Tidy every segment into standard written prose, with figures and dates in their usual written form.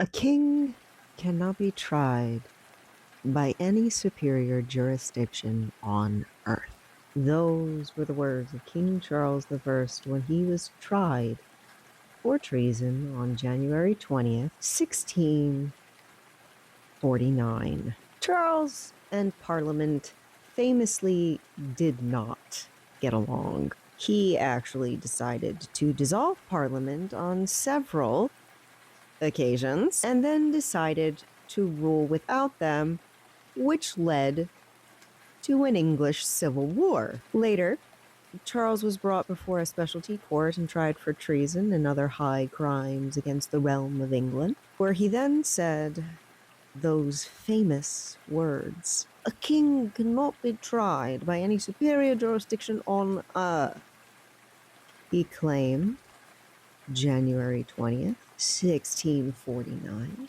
A king cannot be tried by any superior jurisdiction on earth. Those were the words of King Charles I when he was tried for treason on January 20th, 1649. Charles and Parliament famously did not get along. He actually decided to dissolve Parliament on several occasions and then decided to rule without them, which led to an English civil war. Later, Charles was brought before a specialty court and tried for treason and other high crimes against the realm of England, where he then said those famous words, "A king cannot be tried by any superior jurisdiction on earth." He claimed January 20th, 1649,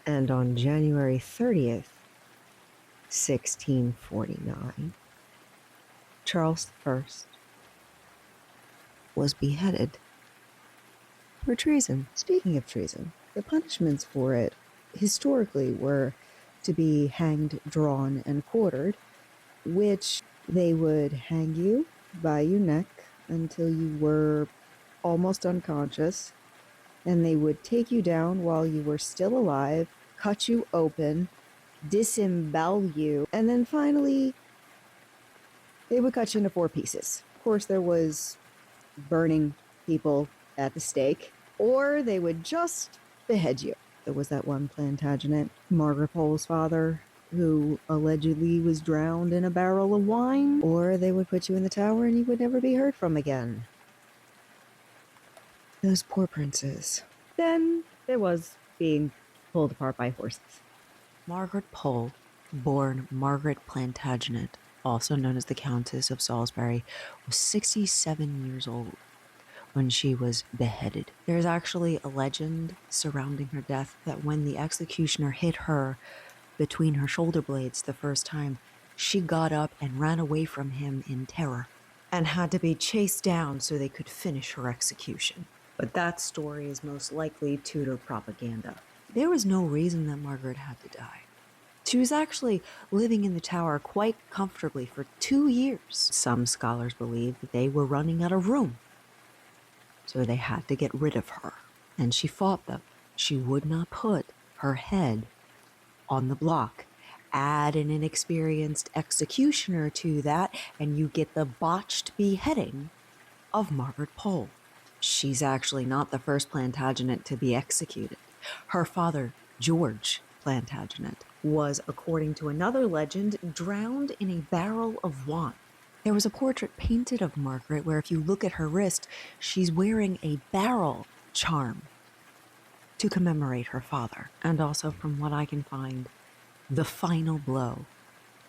and on January 30th, 1649, Charles I was beheaded for treason. Speaking of treason, the punishments for it historically were to be hanged, drawn, and quartered, which they would hang you by your neck until you were almost unconscious, and they would take you down while you were still alive, cut you open, disembowel you, and then finally they would cut you into 4 pieces. Of course, there was burning people at the stake, or they would just behead you. There was that one Plantagenet, Margaret Pole's father, who allegedly was drowned in a barrel of wine, or they would put you in the tower and you would never be heard from again. Those poor princes. Then there was being pulled apart by horses. Margaret Pole, born Margaret Plantagenet, also known as the Countess of Salisbury, was 67 years old when she was beheaded. There's actually a legend surrounding her death that when the executioner hit her between her shoulder blades the first time, she got up and ran away from him in terror and had to be chased down so they could finish her execution. But that story is most likely Tudor propaganda. There was no reason that Margaret had to die. She was actually living in the tower quite comfortably for 2 years. Some scholars believe that they were running out of room, so they had to get rid of her. And she fought them. She would not put her head on the block. Add an inexperienced executioner to that, and you get the botched beheading of Margaret Pole. She's actually not the first Plantagenet to be executed. Her father, George Plantagenet, was, according to another legend, drowned in a barrel of wine. There was a portrait painted of Margaret where if you look at her wrist, she's wearing a barrel charm to commemorate her father. And also, from what I can find, the final blow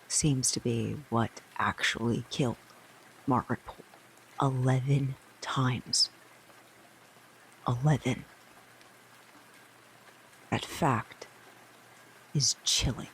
seems to be what actually killed Margaret Pole. 11 times. 11. That fact is chilling.